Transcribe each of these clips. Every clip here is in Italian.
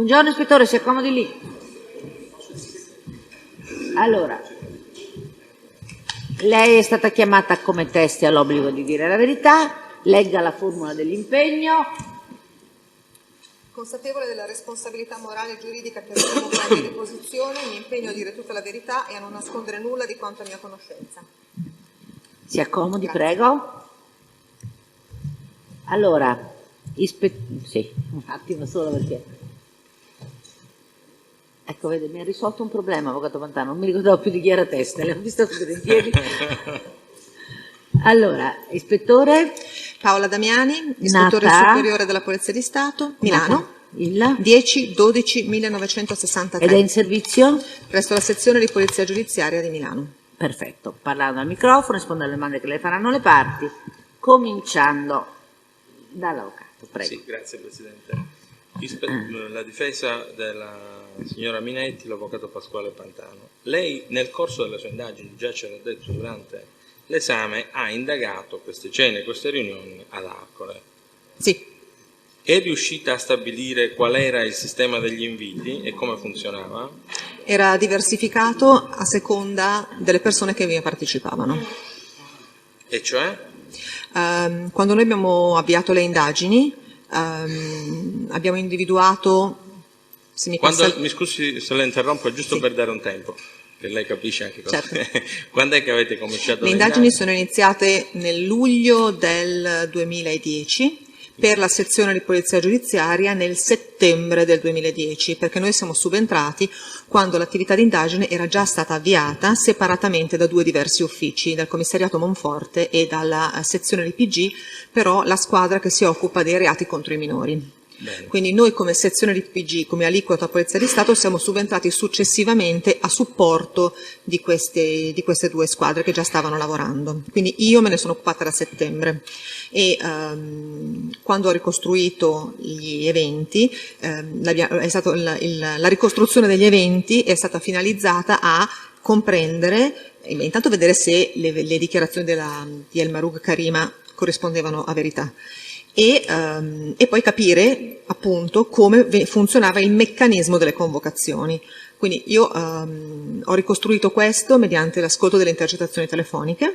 Buongiorno ispettore, si accomodi lì. Allora, lei è stata chiamata come teste all'obbligo di dire la verità, legga la formula dell'impegno. Consapevole della responsabilità morale e giuridica che assumo con la mia posizione, mi impegno a dire tutta la verità e a non nascondere nulla di quanto a mia conoscenza. Si accomodi, Grazie. prego. Allora, sì, un attimo solo perché... Ecco, vede, mi ha risolto un problema, avvocato Pantano, non mi ricordavo più di chi era testa, l'ho vista subito in piedi. Allora, ispettore... Paola Damiani, ispettore superiore della Polizia di Stato, Milano, il 10-12-1963. Ed è in servizio? Presso la sezione di Polizia Giudiziaria di Milano. Perfetto, parlando al microfono, rispondendo alle domande che le faranno le parti, cominciando dall'avvocato, prego. Sì, grazie Presidente. La difesa della signora Minetti, l'avvocato Pasquale Pantano. Lei nel corso delle sue indagini, già ce l'ha detto durante l'esame, ha indagato queste cene, queste riunioni ad Arcore. Sì. È riuscita a stabilire qual era il sistema degli inviti e come funzionava? Era diversificato a seconda delle persone che vi partecipavano. E cioè? Quando noi abbiamo avviato le indagini, abbiamo individuato... Mi scusi se la interrompo, giusto per dare un tempo, che lei capisce anche cosa. Certo. Quando è che avete cominciato le indagini? Sono iniziate nel luglio del 2010, per la sezione di Polizia Giudiziaria nel settembre del 2010, perché noi siamo subentrati quando l'attività di indagine era già stata avviata separatamente da due diversi uffici, dal Commissariato Monforte e dalla sezione di PG, però la squadra che si occupa dei reati contro i minori. Bene. Quindi noi come sezione di PG, come aliquota Polizia di Stato, siamo subentrati successivamente a supporto di queste due squadre che già stavano lavorando. Quindi io me ne sono occupata da settembre e quando ho ricostruito gli eventi, la ricostruzione degli eventi è stata finalizzata a comprendere, intanto vedere se le dichiarazioni di El Marouk Karima corrispondevano a verità. E poi capire appunto come funzionava il meccanismo delle convocazioni. Quindi io ho ricostruito questo mediante l'ascolto delle intercettazioni telefoniche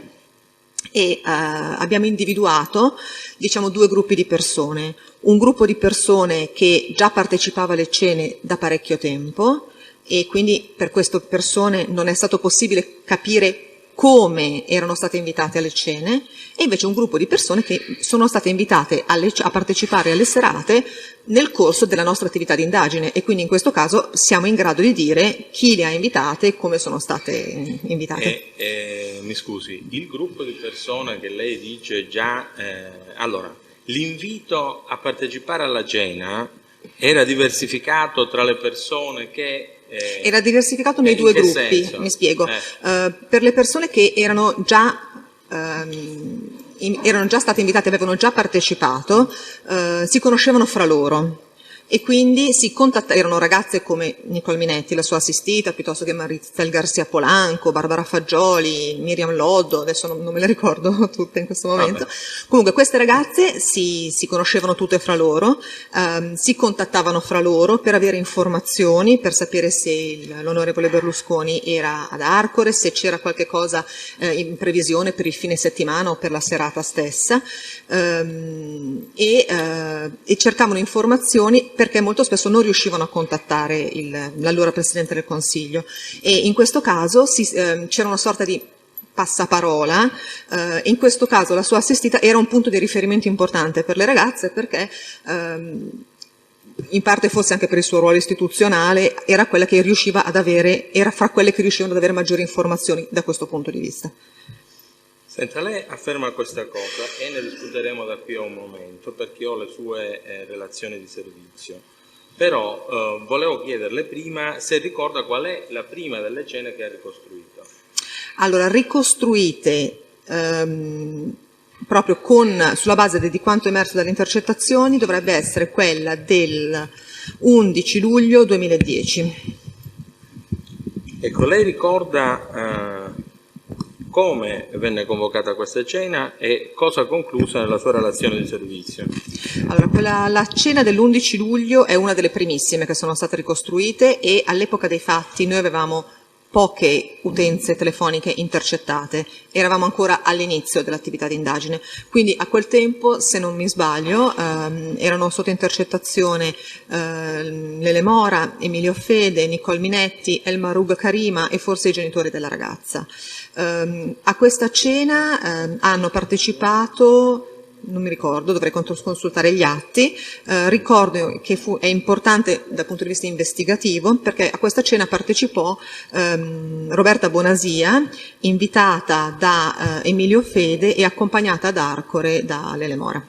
e abbiamo individuato, diciamo, due gruppi di persone. Un gruppo di persone che già partecipava alle cene da parecchio tempo e quindi per queste persone non è stato possibile capire come erano state invitate alle cene, e invece un gruppo di persone che sono state invitate a partecipare alle serate nel corso della nostra attività di indagine, e quindi in questo caso siamo in grado di dire chi le ha invitate e come sono state invitate. Mi scusi, il gruppo di persone che lei dice già... allora, l'invito a partecipare alla cena era diversificato tra le persone che... Era diversificato nei due gruppi, senso? Mi spiego. Per le persone che erano già state invitate, avevano già partecipato, si conoscevano fra loro e quindi erano ragazze come Nicole Minetti, la sua assistita, piuttosto che Marizel Garcia Polanco, Barbara Fagioli, Miriam Loddo, adesso non me le ricordo tutte in questo momento. Comunque queste ragazze si conoscevano tutte fra loro, si contattavano fra loro per avere informazioni, per sapere se l'onorevole Berlusconi era ad Arcore, se c'era qualche cosa in previsione per il fine settimana o per la serata stessa, e cercavano informazioni perché molto spesso non riuscivano a contattare l'allora Presidente del Consiglio, e in questo caso c'era una sorta di passaparola. In questo caso la sua assistita era un punto di riferimento importante per le ragazze perché in parte forse anche per il suo ruolo istituzionale era quella che riusciva era fra quelle che riuscivano ad avere maggiori informazioni da questo punto di vista. Senta, lei afferma questa cosa e ne discuteremo da qui a un momento perché ho le sue relazioni di servizio, però volevo chiederle prima se ricorda qual è la prima delle cene che ha ricostruito. Allora, ricostruite proprio sulla base di quanto emerso dalle intercettazioni dovrebbe essere quella del 11 luglio 2010. Ecco, lei ricorda come venne convocata questa cena e cosa conclusa nella sua relazione di servizio. Allora, la cena dell'11 luglio è una delle primissime che sono state ricostruite e all'epoca dei fatti noi avevamo poche utenze telefoniche intercettate, eravamo ancora all'inizio dell'attività di indagine, quindi a quel tempo, se non mi sbaglio, erano sotto intercettazione Lele Mora, Emilio Fede, Nicole Minetti, Elmar Uga Karima e forse i genitori della ragazza. A questa cena hanno partecipato, non mi ricordo, dovrei consultare gli atti, ricordo che è importante dal punto di vista investigativo perché a questa cena partecipò Roberta Bonasia, invitata da Emilio Fede e accompagnata ad Arcore da Lele Mora.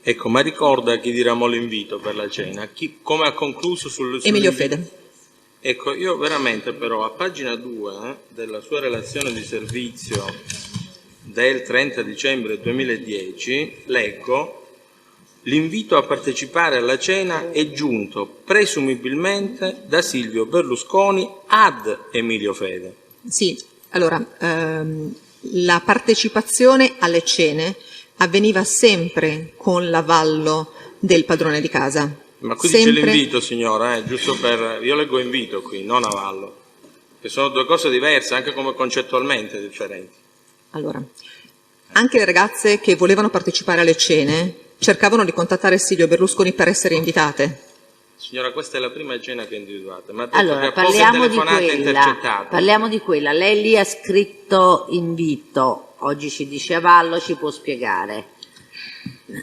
Ecco, ma ricorda chi diramò l'invito per la cena? Come ha concluso Emilio Fede. Ecco, io veramente però a pagina 2 della sua relazione di servizio del 30 dicembre 2010 leggo: l'invito a partecipare alla cena è giunto presumibilmente da Silvio Berlusconi ad Emilio Fede. Sì, allora la partecipazione alle cene avveniva sempre con l'avallo del padrone di casa. Ma qui dice l'invito, signora, giusto per... Io leggo invito qui, non avallo, che sono due cose diverse, anche come concettualmente differenti. Allora, anche le ragazze che volevano partecipare alle cene cercavano di contattare Silvio Berlusconi per essere invitate. Signora, questa è la prima cena che individuate, ma ha detto Allora, che ha poche telefonate intercettate. parliamo di quella. Lei lì ha scritto invito, oggi ci dice avallo, ci può spiegare?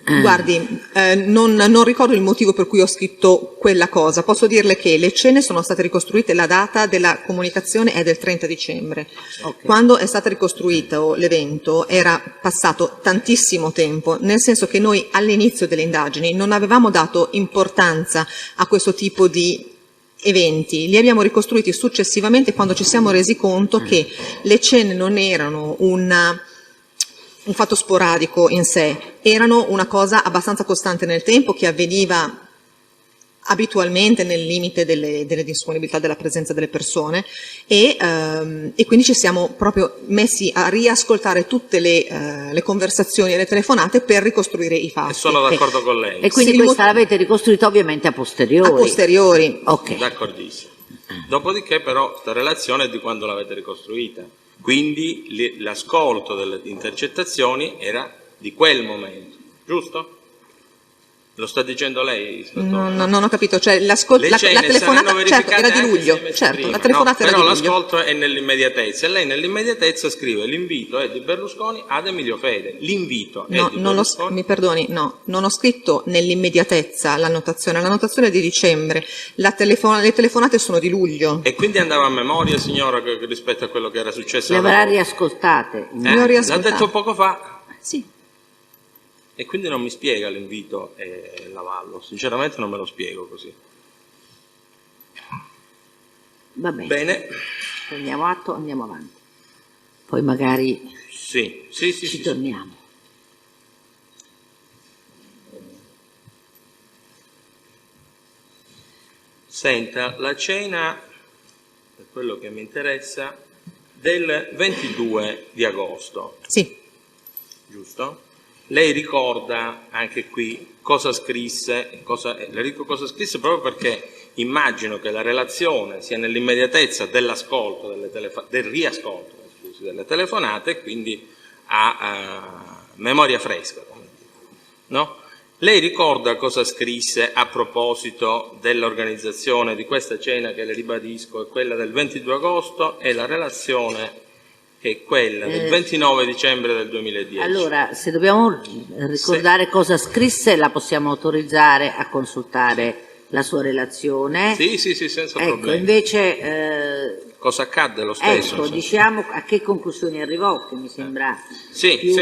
Guardi, non ricordo il motivo per cui ho scritto quella cosa, posso dirle che le cene sono state ricostruite, la data della comunicazione è del 30 dicembre. Okay. Quando è stato ricostruito l'evento era passato tantissimo tempo, nel senso che noi all'inizio delle indagini non avevamo dato importanza a questo tipo di eventi, li abbiamo ricostruiti successivamente quando ci siamo resi conto che le cene non erano un fatto sporadico in sé, erano una cosa abbastanza costante nel tempo che avveniva abitualmente nel limite delle disponibilità della presenza delle persone e quindi ci siamo proprio messi a riascoltare tutte le conversazioni e le telefonate per ricostruire i fatti. E sono d'accordo con lei. E quindi Sì, questa l'avete ricostruita ovviamente a posteriori. A posteriori. Ok. D'accordissimo. Dopodiché però questa relazione è di quando l'avete ricostruita. Quindi l'ascolto delle intercettazioni era di quel momento, giusto? Lo sta dicendo lei, ispettore? Non ho capito, cioè la telefonata certo, era di luglio, certo, la telefonata era di luglio. Però l'ascolto è nell'immediatezza e lei nell'immediatezza scrive l'invito è di Berlusconi ad Emilio Fede, l'invito è di Berlusconi. Mi perdoni, no, non ho scritto nell'immediatezza l'annotazione è di dicembre, le telefonate sono di luglio. E quindi andava a memoria, signora, rispetto a quello che era successo? Le avrà riascoltate. L'ha detto poco fa. Sì. E quindi non mi spiega l'invito e l'avallo, sinceramente non me lo spiego così. Va bene. Bene. Prendiamo atto, andiamo avanti. Poi magari Sì, torniamo. Senta, la cena, per quello che mi interessa, del 22 di agosto. Sì. Giusto? Lei ricorda anche qui cosa scrisse, le dico cosa scrisse proprio perché immagino che la relazione sia nell'immediatezza dell'ascolto, del riascolto delle telefonate e quindi a memoria fresca. No? Lei ricorda cosa scrisse a proposito dell'organizzazione di questa cena che le ribadisco è quella del 22 agosto e la relazione che è quella del 29 dicembre del 2010. Allora, se dobbiamo ricordare cosa scrisse, la possiamo autorizzare a consultare la sua relazione. Sì, senza problemi. Invece... cosa accadde lo stesso? Ecco, diciamo a che conclusioni arrivò, che mi sembra... Sì.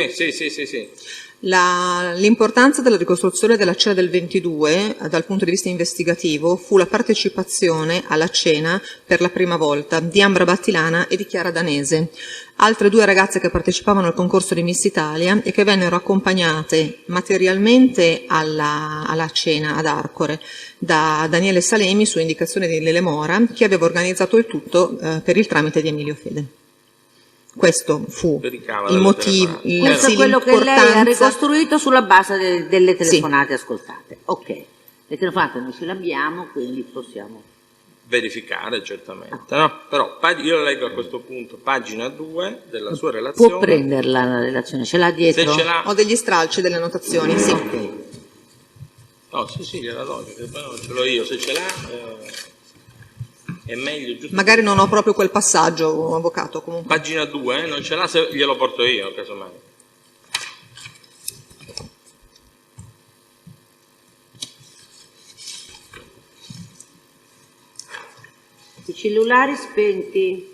L'importanza della ricostruzione della cena del 22 dal punto di vista investigativo fu la partecipazione alla cena per la prima volta di Ambra Battilana e di Chiara Danese, altre due ragazze che partecipavano al concorso di Miss Italia e che vennero accompagnate materialmente alla cena ad Arcore da Daniele Salemi su indicazione di Lele Mora, che aveva organizzato il tutto per il tramite di Emilio Fede. questo fu Ricava il dalle motivo, telefonate. Questo è quello che lei ha l'importanza. ricostruito sulla base delle telefonate ascoltate. Ok, le telefonate noi ce le abbiamo, quindi possiamo... verificare certamente, no? Però io leggo a questo punto pagina 2 della sua relazione. Può prenderla la relazione, ce l'ha dietro? Se ce l'ha, Ho degli stralci, delle annotazioni, sì. Ok. no, sì, gliela do, perché poi non ce l'ho io, se ce l'ha è meglio, giusto? Magari non ho proprio quel passaggio, avvocato, comunque. Pagina 2, non ce l'ha, se glielo porto io, casomai. I cellulari spenti.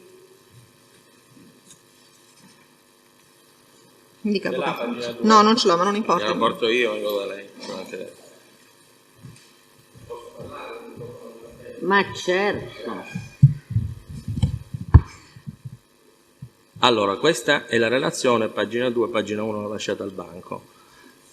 Dica, Ce l'ha avvocato. pagina 2? No, non ce l'ho, ma non importa. Gliela porto io, vengo da lei. Anche... Ma certo. Allora, questa è la relazione, pagina 2, pagina 1 l'ho lasciata al banco.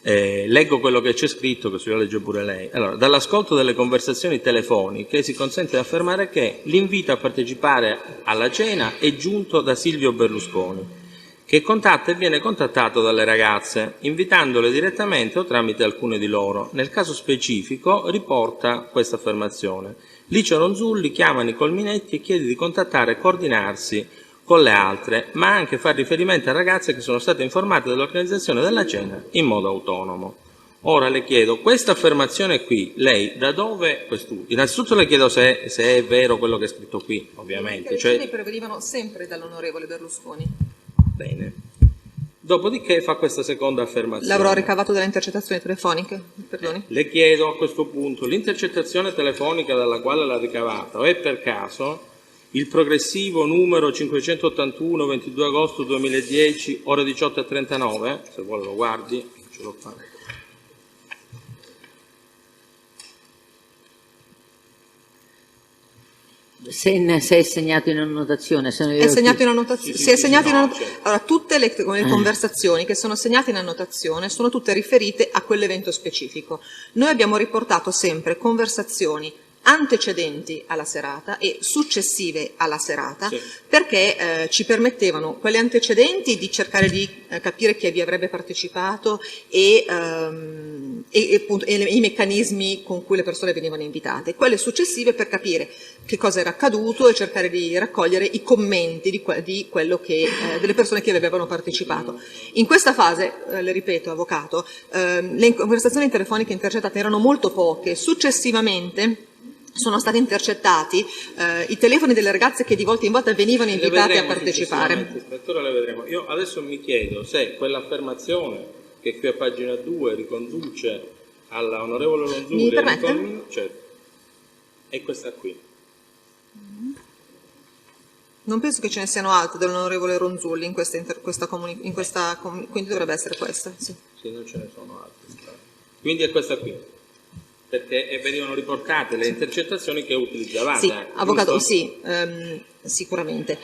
Leggo quello che c'è scritto, che se lo legge pure lei. Allora, dall'ascolto delle conversazioni telefoniche si consente di affermare che l'invito a partecipare alla cena è giunto da Silvio Berlusconi, che contatta e viene contattato dalle ragazze, invitandole direttamente o tramite alcune di loro. Nel caso specifico riporta questa affermazione. Licio Ronzulli chiama Nicole Minetti e chiede di contattare e coordinarsi con le altre, ma anche far riferimento a ragazze che sono state informate dell'organizzazione della cena in modo autonomo. Ora le chiedo, questa affermazione qui, lei da dove quest'ultimo? Innanzitutto le chiedo se è vero quello che è scritto qui, ovviamente. Le dichiarazioni provenivano sempre dall'onorevole Berlusconi. Bene. Dopodiché fa questa seconda affermazione. L'avrò ricavato dalle intercettazioni telefoniche, perdoni. Le chiedo a questo punto, l'intercettazione telefonica dalla quale l'ha ricavata, o è per caso il progressivo numero 581, 22 agosto 2010, ore 18:39, se vuole lo guardi, ce l'ho fatto. Se è segnato in annotazione, se non È segnato in annotazione. Sì, Si è sì, segnato sì, in no, annotazione. certo. Allora, tutte le conversazioni che sono segnate in annotazione sono tutte riferite a quell'evento specifico. Noi abbiamo riportato sempre conversazioni antecedenti alla serata e successive alla serata, Sì. perché ci permettevano, quelle antecedenti, di cercare di capire chi vi avrebbe partecipato e i meccanismi con cui le persone venivano invitate, quelle successive per capire che cosa era accaduto e cercare di raccogliere i commenti di quello che, delle persone che avevano partecipato. In questa fase, le ripeto, avvocato, le conversazioni telefoniche intercettate erano molto poche. Successivamente sono stati intercettati i telefoni delle ragazze che di volta in volta venivano invitate a partecipare. Ispettore, le vedremo. Io adesso mi chiedo se quell'affermazione che qui a pagina 2 riconduce alla onorevole Ronzulli Mi permette? Certo, è questa qui. Non penso che ce ne siano altre dell'onorevole Ronzulli in questa quindi dovrebbe essere questa. Sì. Sì, non ce ne sono altre. Quindi è questa qui. Perché venivano riportate le intercettazioni che utilizzavate. Sì, avvocato, giusto? sì, sicuramente.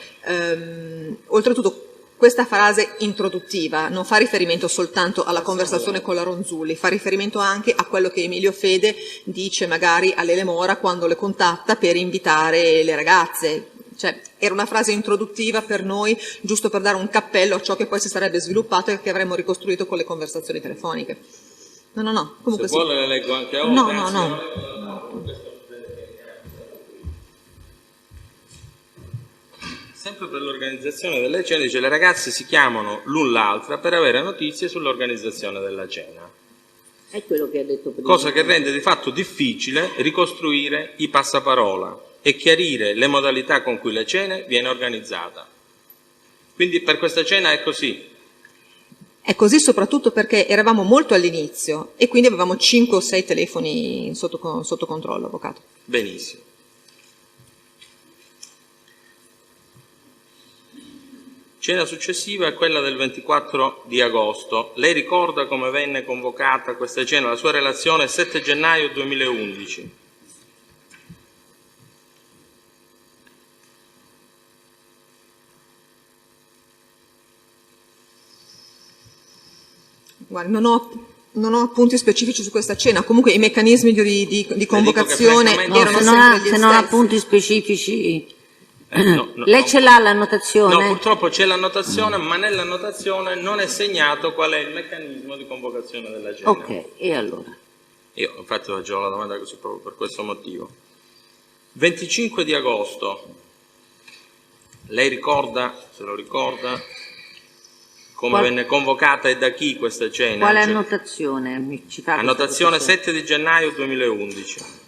Oltretutto, questa frase introduttiva non fa riferimento soltanto alla conversazione con la Ronzulli, fa riferimento anche a quello che Emilio Fede dice magari a Lele Mora quando le contatta per invitare le ragazze. Cioè, era una frase introduttiva per noi, giusto per dare un cappello a ciò che poi si sarebbe sviluppato e che avremmo ricostruito con le conversazioni telefoniche. No, comunque Se sì. vuole le leggo anche ora. No. Sempre per l'organizzazione delle cene, dice le ragazze si chiamano l'un l'altra per avere notizie sull'organizzazione della cena. È quello che ha detto prima. Cosa che rende di fatto difficile ricostruire i passaparola e chiarire le modalità con cui la cena viene organizzata. Quindi per questa cena è così. È così soprattutto perché eravamo molto all'inizio e quindi avevamo 5 o 6 telefoni sotto controllo, avvocato. Benissimo. Cena successiva è quella del 24 di agosto. Lei ricorda come venne convocata questa cena? La sua relazione è 7 gennaio 2011. Guardi, non ho appunti specifici su questa cena, comunque i meccanismi di convocazione francamente- erano se sempre gli non ha stessi. punti specifici, Lei ce l'ha l'annotazione? No, purtroppo c'è l'annotazione, ma nell'annotazione non è segnato qual è il meccanismo di convocazione della cena. Ok, e allora? Io infatti facevo la domanda così proprio per questo motivo. 25 di agosto, lei ricorda, se lo ricorda, come venne convocata e da chi questa cena? Quale annotazione? Ci fa annotazione 7 di gennaio 2011.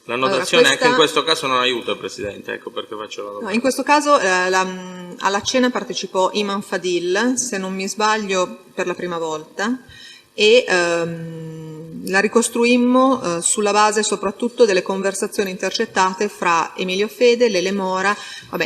L'annotazione Allora, anche in questo caso non aiuta, Presidente, ecco perché faccio la domanda. No, in questo caso alla cena partecipò Iman Fadil, se non mi sbaglio per la prima volta, e la ricostruimmo sulla base soprattutto delle conversazioni intercettate fra Emilio Fede, Lele Mora,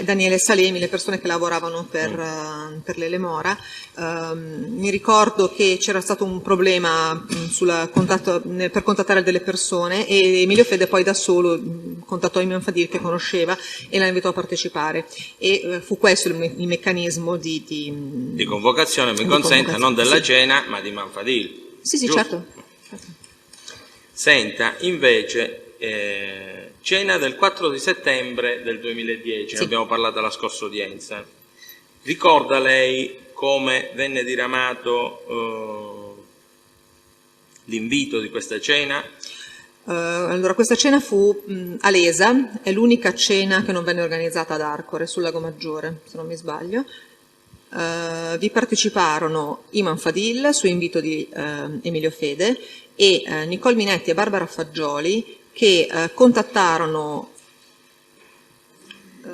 Daniele Salemi, le persone che lavoravano per Lele Mora. Mi ricordo che c'era stato un problema per contattare delle persone e Emilio Fede poi da solo contattò Iman Fadil che conosceva e la invitò a partecipare e fu questo il meccanismo di convocazione, mi consenta, non della cena ma di Iman Fadil. Sì, giusto? certo. Senta, invece, cena del 4 di settembre del 2010, ne abbiamo parlato alla scorsa udienza. Ricorda lei come venne diramato l'invito di questa cena? Allora, questa cena fu a Lesa, è l'unica cena che non venne organizzata ad Arcore, sul Lago Maggiore, se non mi sbaglio. Vi parteciparono Iman Fadil su invito di Emilio Fede e Nicole Minetti e Barbara Fagioli che contattarono,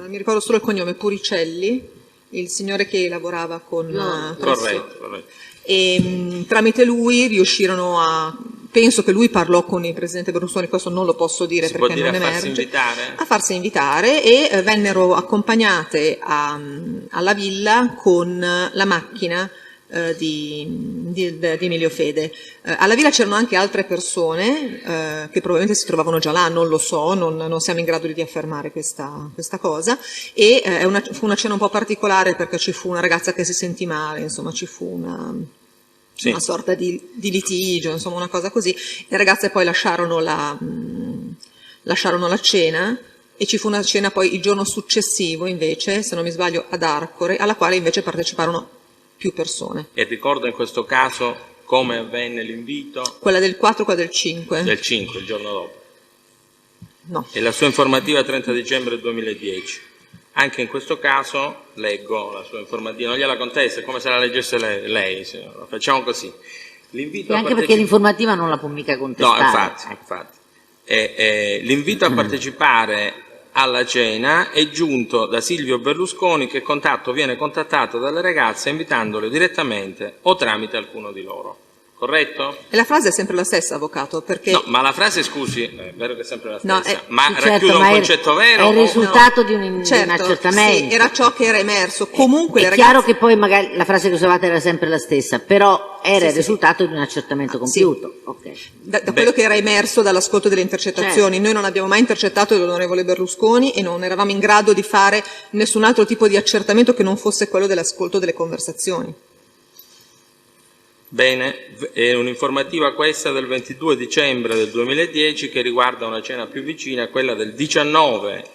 mi ricordo solo il cognome, Puricelli, il signore che lavorava con corretto. E tramite lui riuscirono penso che lui parlò con il presidente Berlusconi, questo non lo posso dire perché non emerge, a farsi invitare e vennero accompagnate alla villa con la macchina di Emilio Fede. Alla villa c'erano anche altre persone che probabilmente si trovavano già là, non lo so, non siamo in grado di affermare questa cosa e fu una cena un po' particolare perché ci fu una ragazza che si sentì male, insomma ci fu una sorta di litigio, insomma una cosa così. Le ragazze poi lasciarono la cena e ci fu una cena poi il giorno successivo invece, se non mi sbaglio, ad Arcore, alla quale invece parteciparono più persone. E ricordo in questo caso come avvenne l'invito? Quella del 4, quella del 5. Del 5, il giorno dopo. No. E la sua informativa 30 dicembre 2010. Anche in questo caso leggo la sua informativa, non gliela contesta, è come se la leggesse lei facciamo così. L'invito anche perché l'informativa non la può mica contestare. No, infatti. L'invito a partecipare alla cena è giunto da Silvio Berlusconi che viene contattato dalle ragazze invitandole direttamente o tramite alcuno di loro. Corretto? E la frase è sempre la stessa, avvocato, perché... No, ma la frase, scusi, è vero che è sempre la stessa, no, ma certo, racchiude un concetto vero? È il risultato di un certo, accertamento. Sì, era ciò che era emerso. Comunque è le chiaro ragazze... che poi magari la frase che usavate era sempre la stessa, però era il risultato di un accertamento compiuto. Sì. Okay. Da quello che era emerso dall'ascolto delle intercettazioni. Certo. Noi non abbiamo mai intercettato l'onorevole Berlusconi e non eravamo in grado di fare nessun altro tipo di accertamento che non fosse quello dell'ascolto delle conversazioni. Bene, è un'informativa questa del 22 dicembre del 2010 che riguarda una cena più vicina, quella del 19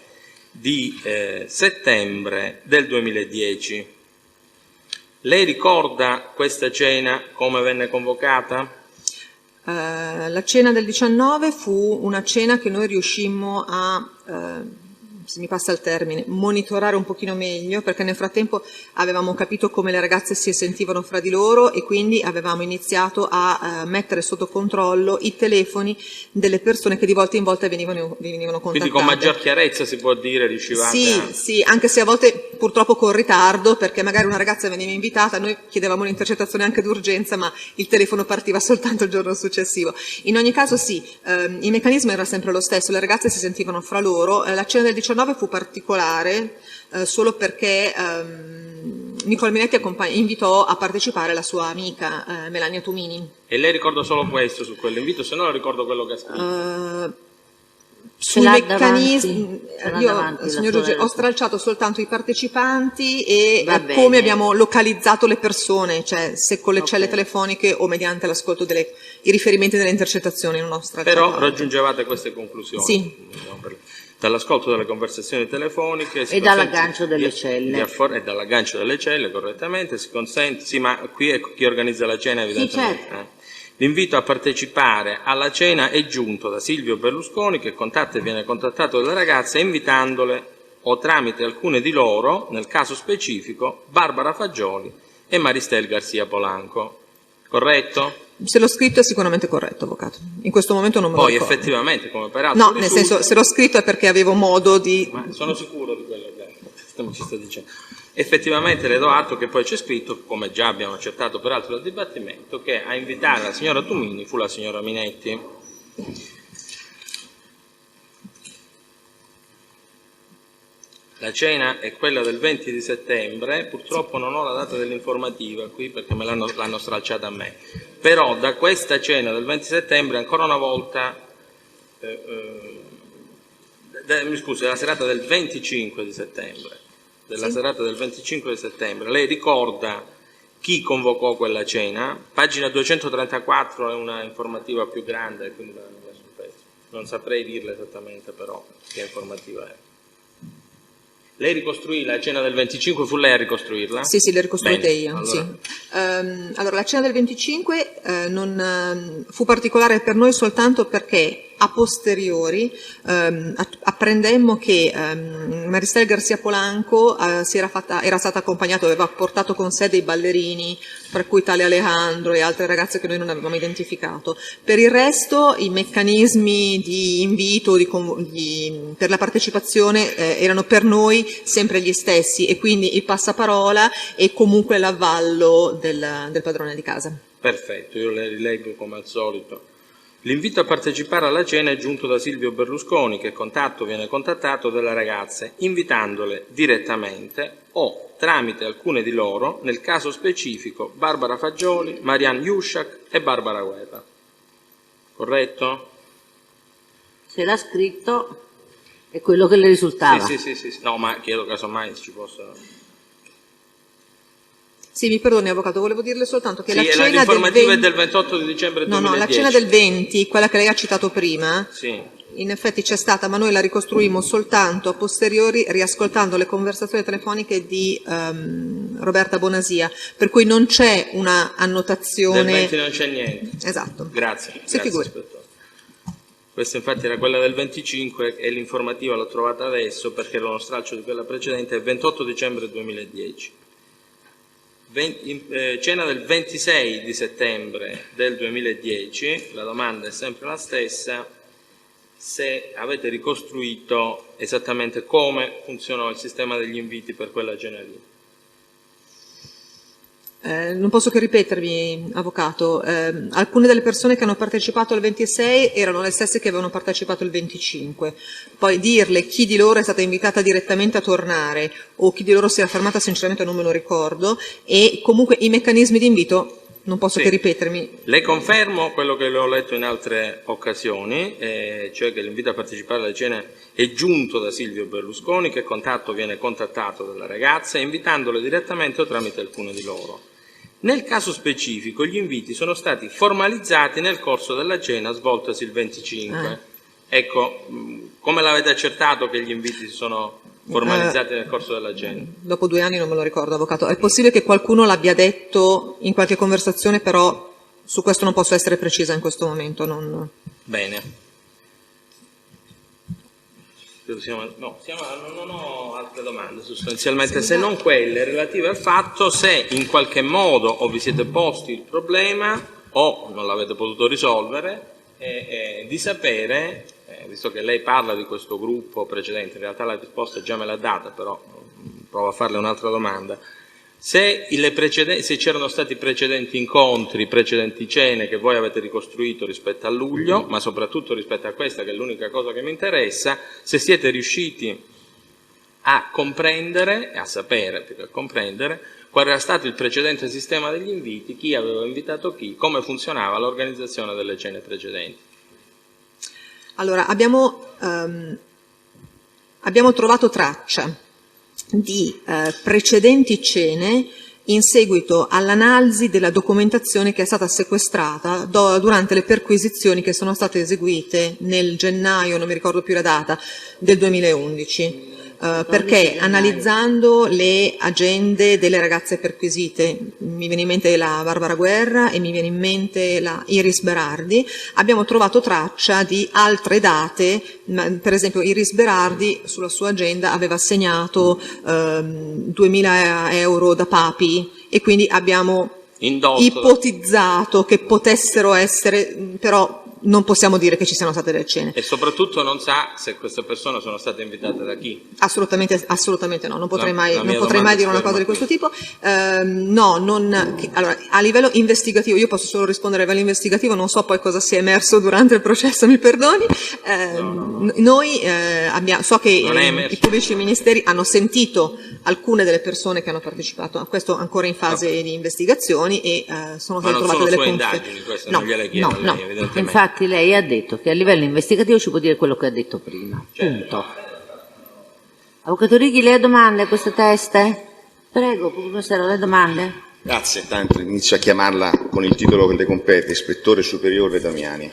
di settembre del 2010. Lei ricorda questa cena come venne convocata? La cena del 19 fu una cena che noi riuscimmo a... se mi passa il termine, monitorare un pochino meglio, perché nel frattempo avevamo capito come le ragazze si sentivano fra di loro e quindi avevamo iniziato a mettere sotto controllo i telefoni delle persone che di volta in volta venivano contattate. Quindi con maggior chiarezza si può dire riuscivate Sì, anche se a volte purtroppo con ritardo, perché magari una ragazza veniva invitata, noi chiedevamo l'intercettazione anche d'urgenza, ma il telefono partiva soltanto il giorno successivo. In ogni caso sì, il meccanismo era sempre lo stesso, le ragazze si sentivano fra loro, la cena del 19 fu particolare solo perché Nicole Minetti invitò a partecipare la sua amica Melania Tumini. E lei ricorda solo questo su quell'invito, se no non ricordo quello che ha scritto. Sui meccanismi, io, signor Giorgi, ho stralciato soltanto i partecipanti e come abbiamo localizzato le persone, cioè se con le celle telefoniche o mediante l'ascolto i riferimenti delle intercettazioni, non ho stralciato. Però raggiungevate queste conclusioni? Sì. dall'ascolto delle conversazioni telefoniche E dall'aggancio delle celle. E dall'aggancio delle celle, correttamente, si consente, sì, ma qui è chi organizza la cena, evidentemente. certo. L'invito a partecipare alla cena è giunto da Silvio Berlusconi, che contatta e viene contattato dalle ragazze invitandole, o tramite alcune di loro, nel caso specifico, Barbara Fagioli e Maristel Garcia Polanco. Corretto? Se l'ho scritto è sicuramente corretto, avvocato. In questo momento non me lo Poi ricordo. effettivamente, come peraltro No, nel risulta- senso, se l'ho scritto è perché avevo modo di... Ma sono sicuro di quello che ci sta dicendo. Effettivamente le do atto che poi c'è scritto, come già abbiamo accertato peraltro dal dibattimento, che a invitare la signora Tumini fu la signora Minetti. La cena è quella del 20 di settembre, purtroppo non ho la data dell'informativa qui perché l'hanno stralciata a me, però da questa cena del 20 settembre ancora una volta, mi scusi, della serata del 25 di settembre, serata del 25 di settembre, lei ricorda chi convocò quella cena? Pagina 234 è una informativa più grande, quindi l'hanno messo un pezzo. Non saprei dirle esattamente però che informativa è. Lei ricostruì la cena del 25, fu lei a ricostruirla? Sì, l'ho ricostruita Bene, io. allora. Sì. Allora, la cena del 25 fu particolare per noi soltanto perché a posteriori apprendemmo che Maristel Garcia Polanco era stata accompagnata, aveva portato con sé dei ballerini, tra cui tale Alejandro e altre ragazze che noi non avevamo identificato. Per il resto i meccanismi di invito per la partecipazione erano per noi sempre gli stessi, e quindi il passaparola e comunque l'avvallo del padrone di casa. Perfetto, io le rileggo come al solito. L'invito a partecipare alla cena è giunto da Silvio Berlusconi, che viene contattato dalle ragazze, invitandole direttamente o tramite alcune di loro, nel caso specifico Barbara Fagioli, Marianne Jushak e Barbara Guerra. Corretto? Se l'ha scritto è quello che le risultava. Sì. No, ma chiedo casomai ci possa... Sì, mi perdoni avvocato, volevo dirle soltanto che Sì, la cena l'informativa è del 28 di dicembre 2010. No, la cena del 20, quella che lei ha citato prima, Sì. in effetti c'è stata, ma noi la ricostruimmo soltanto a posteriori, riascoltando le conversazioni telefoniche di Roberta Bonasia, per cui non c'è una annotazione... Del 20 non c'è niente. Esatto. Grazie. Si figuri. Ispettore. Questa infatti era quella del 25 e l'informativa l'ho trovata adesso perché era uno stralcio di quella precedente, è 28 dicembre 2010. Cena del 26 di settembre del 2010, la domanda è sempre la stessa, se avete ricostruito esattamente come funzionò il sistema degli inviti per quella cena lì. Non posso che ripetermi, avvocato, alcune delle persone che hanno partecipato al 26 erano le stesse che avevano partecipato il 25, poi dirle chi di loro è stata invitata direttamente a tornare o chi di loro si era fermata sinceramente non me lo ricordo, e comunque i meccanismi di invito non posso che ripetermi. Le confermo quello che le ho letto in altre occasioni, cioè che l'invito a partecipare alla cena è giunto da Silvio Berlusconi, che viene contattato dalle ragazze invitandole direttamente o tramite alcune di loro. Nel caso specifico gli inviti sono stati formalizzati nel corso della cena svoltasi il 25. Ecco, come l'avete accertato che gli inviti si sono formalizzati nel corso della cena? Dopo 2 anni non me lo ricordo, avvocato. È possibile che qualcuno l'abbia detto in qualche conversazione, però su questo non posso essere precisa in questo momento. Bene. Non ho altre domande sostanzialmente, se non quelle relative al fatto se in qualche modo o vi siete posti il problema o non l'avete potuto risolvere di sapere, visto che lei parla di questo gruppo precedente, in realtà la risposta già me l'ha data, però provo a farle un'altra domanda. Se c'erano stati precedenti incontri, precedenti cene che voi avete ricostruito rispetto a luglio, ma soprattutto rispetto a questa che è l'unica cosa che mi interessa, se siete riusciti a comprendere, a sapere più che a comprendere, qual era stato il precedente sistema degli inviti, chi aveva invitato chi, come funzionava l'organizzazione delle cene precedenti. Allora, abbiamo trovato traccia di precedenti cene in seguito all'analisi della documentazione che è stata sequestrata durante le perquisizioni che sono state eseguite nel gennaio, non mi ricordo più la data, del 2011. Perché analizzando le agende delle ragazze perquisite, mi viene in mente la Barbara Guerra e mi viene in mente la Iris Berardi, abbiamo trovato traccia di altre date, per esempio Iris Berardi sulla sua agenda aveva segnato 2.000 euro da Papi e quindi abbiamo ipotizzato che potessero essere, però non possiamo dire che ci siano state delle cene. E soprattutto non sa se queste persone sono state invitate da chi? Assolutamente no, non potrei mai dire una cosa di questo tipo. Allora, a livello investigativo, io posso solo rispondere a livello investigativo, non so poi cosa sia emerso durante il processo, mi perdoni. Noi so che i pubblici ministeri hanno sentito alcune delle persone che hanno partecipato a questo ancora in fase di investigazioni e sono state trovate delle indagini, questo non gliele chiedo a lei, evidentemente. Infatti lei ha detto che a livello investigativo ci può dire quello che ha detto prima. Punto. Avvocato Righi, lei ha domande a queste teste? Prego, commissario, le domande? Grazie, tanto inizio a chiamarla con il titolo che le compete, Ispettore Superiore Damiani.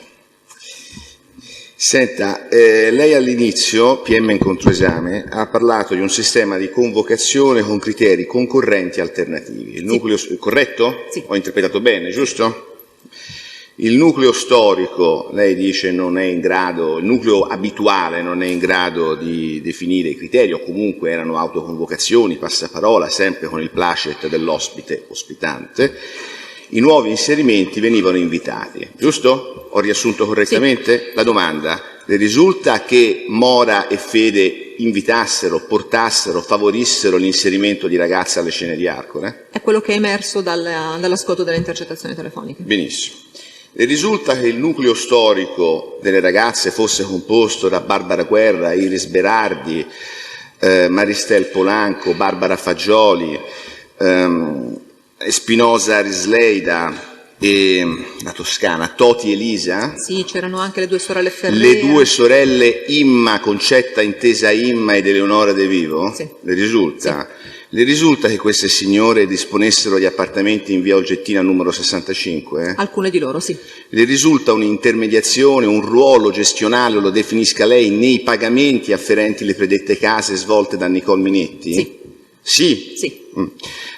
Senta, lei all'inizio, PM in controesame, ha parlato di un sistema di convocazione con criteri concorrenti alternativi. Il nucleo, corretto? Sì. Ho interpretato bene, giusto? Il nucleo storico, lei dice, non è in grado, il nucleo abituale non è in grado di definire i criteri, o comunque erano autoconvocazioni, passaparola, sempre con il placet dell'ospite ospitante. I nuovi inserimenti venivano invitati, giusto? Ho riassunto correttamente? Sì. La domanda, le risulta che Mora e Fede invitassero, portassero, favorissero l'inserimento di ragazze alle cene di Arcore? È quello che è emerso dall'ascolto delle intercettazioni telefoniche. Benissimo. Le risulta che il nucleo storico delle ragazze fosse composto da Barbara Guerra, Iris Berardi, Maristel Polanco, Barbara Fagioli, Spinosa Risleida e la toscana Toti Elisa? Sì, c'erano anche le due sorelle Ferrera. Le due sorelle Imma, Concetta Intesa Imma ed Eleonora De Vivo? Sì. Le risulta? Sì. Le risulta che queste signore disponessero di appartamenti in via Oggettina numero 65? Alcune di loro, sì. Le risulta un'intermediazione, un ruolo gestionale, lo definisca lei, nei pagamenti afferenti le predette case svolte da Nicole Minetti? Sì. Sì? Sì.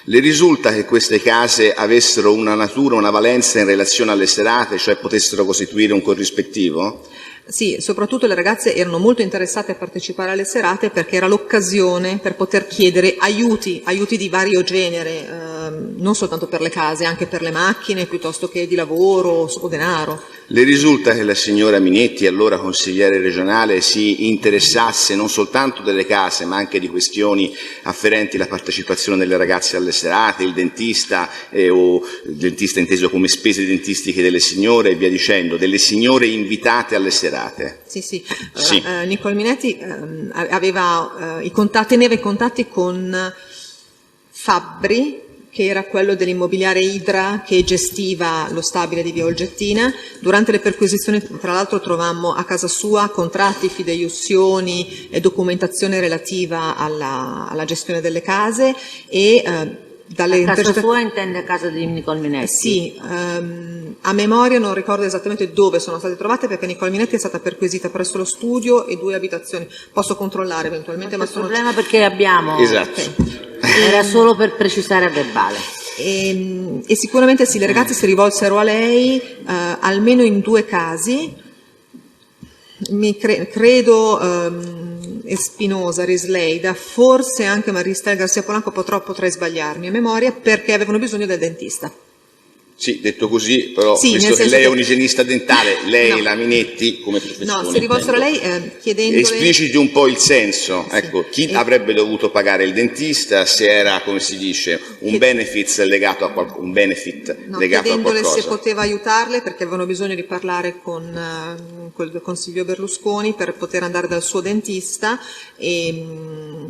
Le risulta che queste case avessero una natura, una valenza in relazione alle serate, cioè potessero costituire un corrispettivo? Sì, soprattutto le ragazze erano molto interessate a partecipare alle serate perché era l'occasione per poter chiedere aiuti di vario genere, non soltanto per le case, anche per le macchine, piuttosto che di lavoro o denaro. Le risulta che la signora Minetti, allora consigliere regionale, si interessasse non soltanto delle case, ma anche di questioni afferenti alla partecipazione delle ragazze alle serate, il dentista, o il dentista inteso come spese dentistiche delle signore e via dicendo, delle signore invitate alle serate? Sì, sì. Allora, sì. Nicole Minetti teneva i contatti con Fabbri, che era quello dell'immobiliare Idra che gestiva lo stabile di via Olgettina. Durante le perquisizioni, tra l'altro, trovammo a casa sua contratti, fideiussioni e documentazione relativa alla gestione delle case e dalle a casa sua intende a casa di Nicole Minetti? Sì, a memoria non ricordo esattamente dove sono state trovate perché Nicole Minetti è stata perquisita presso lo studio e 2 abitazioni. Posso controllare eventualmente, ma sono... Il problema perché abbiamo... Esatto. Okay. Era solo per precisare a verbale. E sicuramente sì, le ragazze si rivolsero a lei almeno in 2 casi, credo Spinosa, Risleida, forse anche Maristel Garcia Polanco, potrei sbagliarmi a memoria, perché avevano bisogno del dentista. Sì, detto così, però sì, visto che lei è che... un igienista dentale, lei no. La Minetti come professione? No, si rivolsero a lei chiedendole... Espliciti un po' il senso, sì. Ecco, chi avrebbe dovuto pagare il dentista, se era, come si dice, un benefit legato a qualcosa, chiedendole se poteva aiutarle perché avevano bisogno di parlare con Silvio Berlusconi per poter andare dal suo dentista e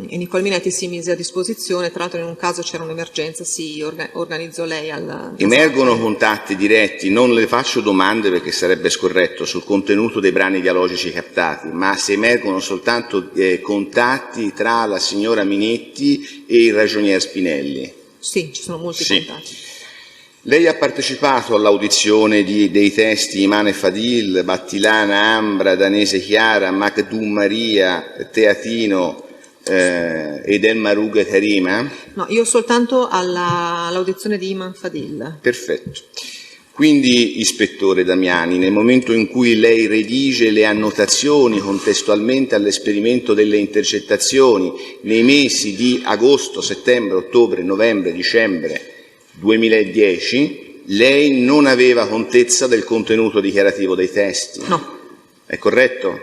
Nicole Minetti si mise a disposizione, tra l'altro in un caso c'era un'emergenza, si organizzò lei al... Emergono contatti diretti, non le faccio domande perché sarebbe scorretto sul contenuto dei brani dialogici captati, ma se emergono soltanto contatti tra la signora Minetti e il ragionier Spinelli. Sì, ci sono molti Sì. contatti. Lei ha partecipato all'audizione dei testi Imane Fadil, Battilana Ambra, Danese Chiara, Makdum Maria, Teatino ed El Marouga Karima? No, io soltanto all'audizione di Iman Fadil. Perfetto. Quindi, ispettore Damiani, nel momento in cui lei redige le annotazioni contestualmente all'esperimento delle intercettazioni nei mesi di agosto, settembre, ottobre, novembre, dicembre 2010, lei non aveva contezza del contenuto dichiarativo dei testi? No. È corretto?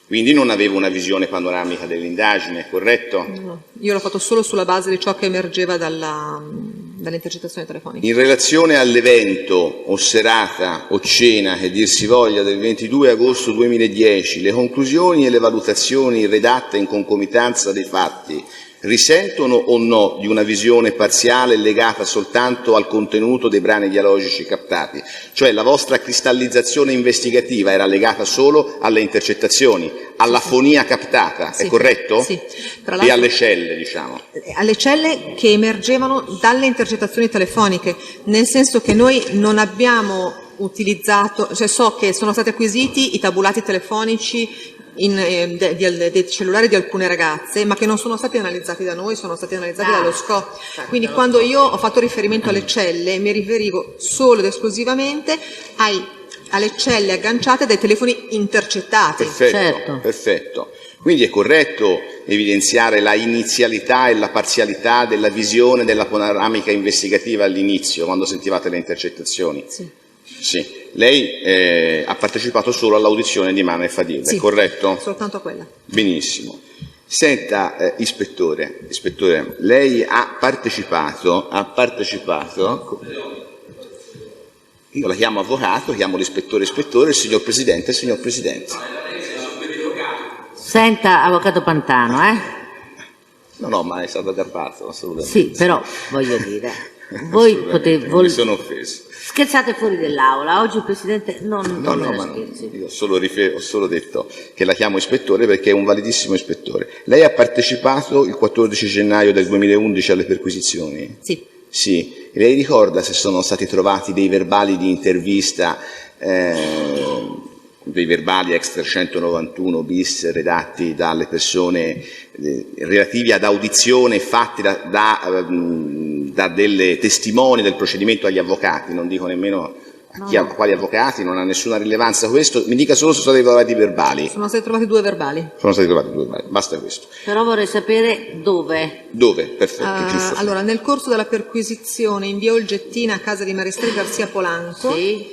Quindi non aveva una visione panoramica dell'indagine, è corretto? No. Io l'ho fatto solo sulla base di ciò che emergeva dalle intercettazioni telefoniche. In relazione all'evento o serata o cena, che dir si voglia, del 22 agosto 2010, le conclusioni e le valutazioni redatte in concomitanza dei fatti risentono o no di una visione parziale legata soltanto al contenuto dei brani dialogici captati? Cioè la vostra cristallizzazione investigativa era legata solo alle intercettazioni, alla fonia captata, Sì. è corretto? Sì. Tra E l'altro- alle celle, diciamo. alle celle che emergevano dalle intercettazioni telefoniche, nel senso che noi non abbiamo utilizzato, cioè so che sono stati acquisiti i tabulati telefonici dei cellulari di alcune ragazze, ma che non sono stati analizzati da noi, sono stati analizzati dallo SCO. Quindi quando io ho fatto riferimento alle celle mi riferivo solo ed esclusivamente alle celle agganciate dai telefoni intercettati. Perfetto, Certo. perfetto. Quindi è corretto evidenziare la inizialità e la parzialità della visione della panoramica investigativa all'inizio, quando sentivate le intercettazioni? Sì. Sì. Lei ha partecipato solo all'audizione di Imane Fadil, Sì, è corretto? soltanto a quella. Benissimo. Senta, ispettore, lei ha partecipato, io la chiamo avvocato, chiamo l'ispettore, il signor Presidente, Senta, avvocato Pantano, No, ma è stato garbato, assolutamente. Sì, però voglio dire, voi potete... Mi sono offeso. Scherzate fuori dell'aula, oggi il Presidente non No, tolera ma no, scherzi. io ho solo detto che la chiamo ispettore perché è un validissimo ispettore. Lei ha partecipato il 14 gennaio del 2011 alle perquisizioni? Sì. Sì. E lei ricorda se sono stati trovati dei verbali di intervista, dei verbali ex 391 bis redatti dalle persone relativi ad audizione fatti da delle testimoni del procedimento agli avvocati? Non dico nemmeno a quali avvocati, non ha nessuna rilevanza questo, mi dica solo se sono stati trovati i verbali. Sono stati trovati 2 verbali. Sono stati trovati 2 verbali, basta questo. Però vorrei sapere dove. Dove? Perfetto, giusto. Allora, nel corso della perquisizione in via Olgettina a casa di Marestre Garzia Polanco, Sì.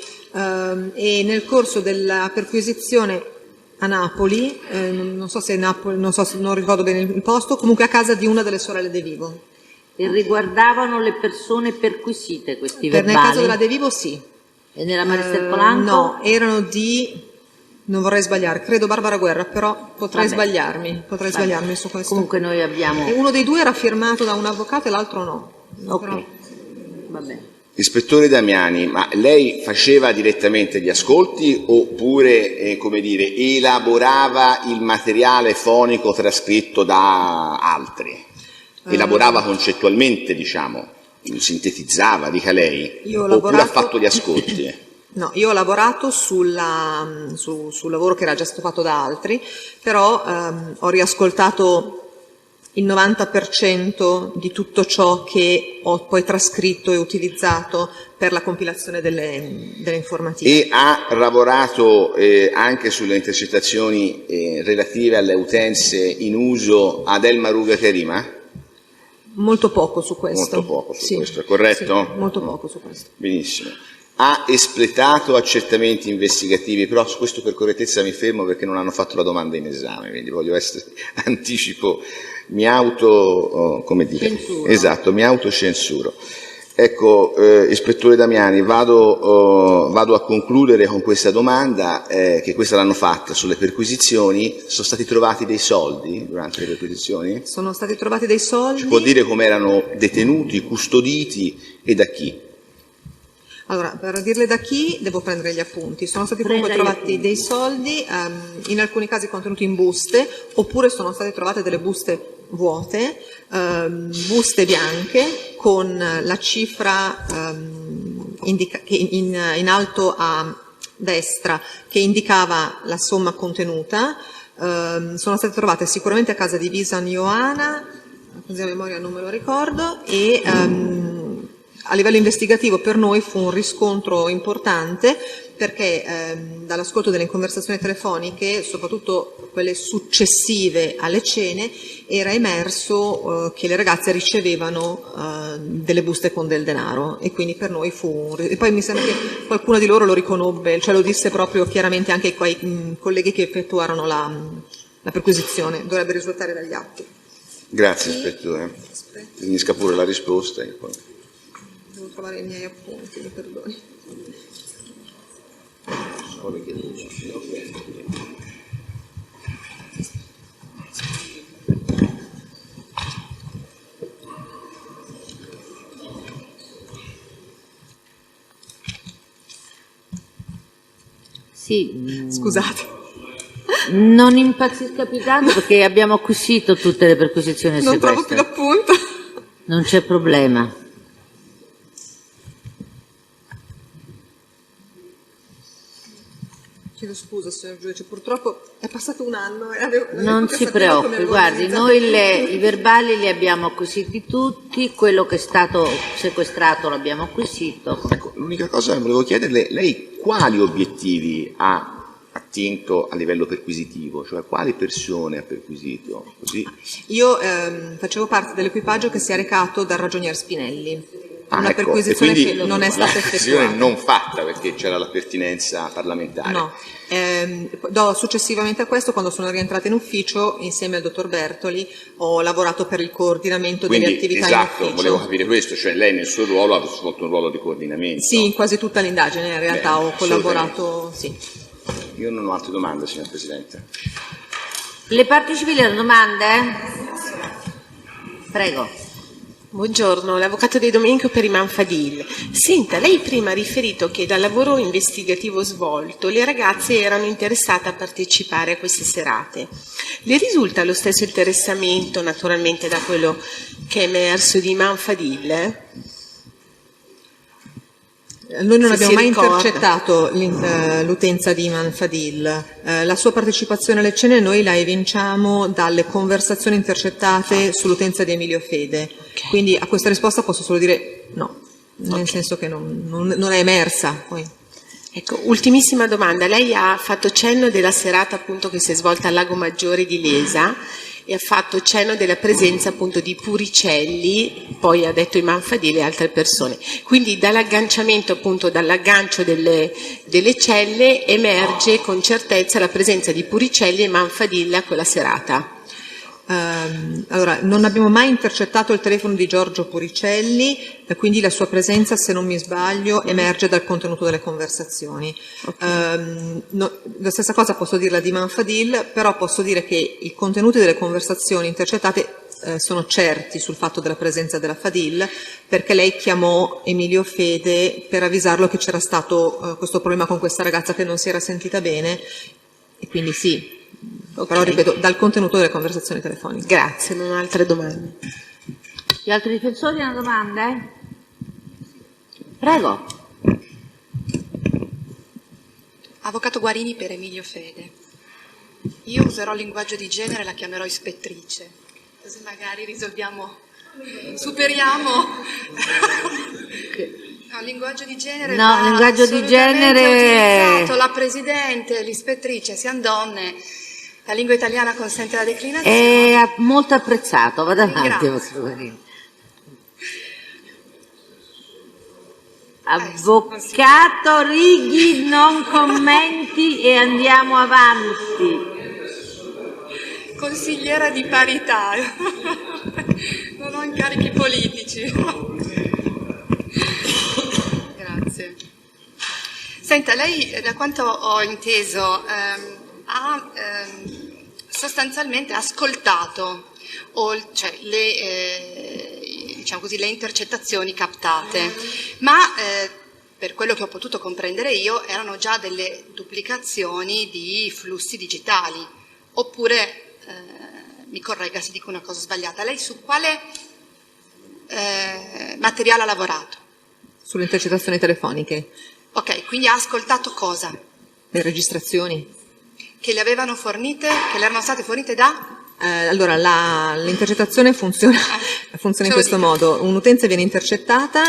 e nel corso della perquisizione a Napoli, non so se Napoli, non ricordo bene il posto, comunque a casa di una delle sorelle De Vivo. E riguardavano le persone perquisite questi Nel verbali? caso della De Vivo sì. E nella Marestre Polanco? No, erano non vorrei sbagliare, credo Barbara Guerra, però potrei Vabbè. sbagliarmi su questo. Comunque noi abbiamo... E uno dei 2 era firmato da un avvocato e l'altro no. Ok, Però- va bene. Ispettore Damiani, ma lei faceva direttamente gli ascolti oppure, come dire, elaborava il materiale fonico trascritto da altri? Elaborava concettualmente, diciamo, sintetizzava, dica lei, Io ho oppure ha lavorato- fatto gli ascolti? No, io ho lavorato sul lavoro che era già stato fatto da altri, però ho riascoltato il 90% di tutto ciò che ho poi trascritto e utilizzato per la compilazione delle informative. E ha lavorato anche sulle intercettazioni relative alle utenze in uso ad El Marouga Karima? Molto poco su questo. Molto poco su Sì, questo, è corretto? sì, molto poco su questo. Benissimo. Ha espletato accertamenti investigativi, però su questo per correttezza mi fermo perché non hanno fatto la domanda in esame, quindi voglio essere, anticipo, mi autocensuro. Ecco, ispettore Damiani, vado a concludere con questa domanda, che questa l'hanno fatta sulle perquisizioni. Sono stati trovati dei soldi durante le perquisizioni? Sono stati trovati dei soldi. Ci può dire come erano detenuti, custoditi e da chi? Allora, per dirle da chi, devo prendere gli appunti. Sono stati Prenda comunque gli trovati appunti. dei soldi, in alcuni casi contenuti in buste, oppure sono state trovate delle buste vuote, buste bianche con la cifra in alto a destra che indicava la somma contenuta. Sono state trovate sicuramente a casa di Visan Ioana, così a memoria non me lo ricordo, e a livello investigativo per noi fu un riscontro importante perché dall'ascolto delle conversazioni telefoniche, soprattutto quelle successive alle cene, era emerso che le ragazze ricevevano delle buste con del denaro, e quindi per noi e poi mi sembra che qualcuno di loro lo riconobbe, cioè lo disse proprio chiaramente anche ai colleghi che effettuarono la perquisizione, dovrebbe risultare dagli atti. Grazie, ispettore. Finisca pure la risposta. E poi... Devo trovare i miei appunti, mi perdoni. Sì. Scusate. Non impazzisca più tanto perché abbiamo acquisito tutte le perquisizioni del Non trovo più sequestro. l'appunto. Non c'è problema. Chiedo scusa, signor giudice, purtroppo è passato un anno e Non si preoccupi, guardi, noi i verbali li abbiamo acquisiti tutti, quello che è stato sequestrato l'abbiamo acquisito. Ecco, l'unica cosa che volevo chiederle, lei quali obiettivi ha attinto a livello perquisitivo, cioè quali persone ha perquisito? Così. Io facevo parte dell'equipaggio che si è recato dal ragionier Spinelli. Una ecco, perquisizione e quindi che non è stata la perquisizione effettuata. non fatta perché c'era la pertinenza parlamentare. No. Successivamente a questo, quando sono rientrata in ufficio, insieme al dottor Bertoli, ho lavorato per il coordinamento Quindi, delle attività esatto, in ufficio. volevo capire questo, cioè lei nel suo ruolo ha svolto un ruolo di coordinamento. Sì, in quasi tutta l'indagine, in realtà ho collaborato, sì. Io non ho altre domande, signor Presidente. Le parti civili hanno domande? Prego. Buongiorno, l'avvocato De Domenico per Iman Fadil. Senta, lei prima ha riferito che dal lavoro investigativo svolto le ragazze erano interessate a partecipare a queste serate. Le risulta lo stesso interessamento, naturalmente, da quello che è emerso di Iman Fadil? Noi non Se abbiamo si mai ricorda. intercettato l'utenza di Iman Fadil. La sua partecipazione alle cene noi la evinciamo dalle conversazioni intercettate sull'utenza di Emilio Fede. Quindi a questa risposta posso solo dire no, nel senso che non è emersa. Poi. Ecco, ultimissima domanda. Lei ha fatto cenno della serata appunto che si è svolta al Lago Maggiore di Lesa e ha fatto cenno della presenza appunto di Puricelli, poi ha detto Iman Fadil e altre persone. Quindi dall'agganciamento appunto, dall'aggancio delle celle emerge con certezza la presenza di Puricelli e Iman Fadil a quella serata. Allora, non abbiamo mai intercettato il telefono di Giorgio Puricelli, quindi la sua presenza, se non mi sbaglio, emerge dal contenuto delle conversazioni. La stessa cosa posso dirla di Iman Fadil, però posso dire che i contenuti delle conversazioni intercettate sono certi sul fatto della presenza della Fadil, perché lei chiamò Emilio Fede per avvisarlo che c'era stato questo problema con questa ragazza che non si era sentita bene, e quindi sì. Okay. Però ripeto, dal contenuto delle conversazioni telefoniche. Grazie, non ho altre domande. Gli altri difensori hanno domande? Prego. Avvocato Guarini per Emilio Fede. Io userò il linguaggio di genere e la chiamerò ispettrice, così magari superiamo. No, linguaggio di genere. No, linguaggio di genere. Utilizzato la presidente, l'ispettrice, siamo donne. La lingua italiana consente la declinazione. È molto apprezzato, vada avanti, Grazie. vostro Guarini. Avvocato Righi, non commenti e andiamo avanti. Consigliera di parità. Non ho incarichi politici. Grazie. Senta, lei, da quanto ho inteso, ha sostanzialmente ascoltato diciamo così, le intercettazioni captate, ma per quello che ho potuto comprendere io erano già delle duplicazioni di flussi digitali, oppure mi corregga se dico una cosa sbagliata, lei su quale materiale ha lavorato? Sulle intercettazioni telefoniche, Ok, quindi ha ascoltato cosa? le registrazioni. Che le avevano fornite, che le erano state fornite da? Allora, l'intercettazione funziona in questo modo. Un'utenza viene intercettata,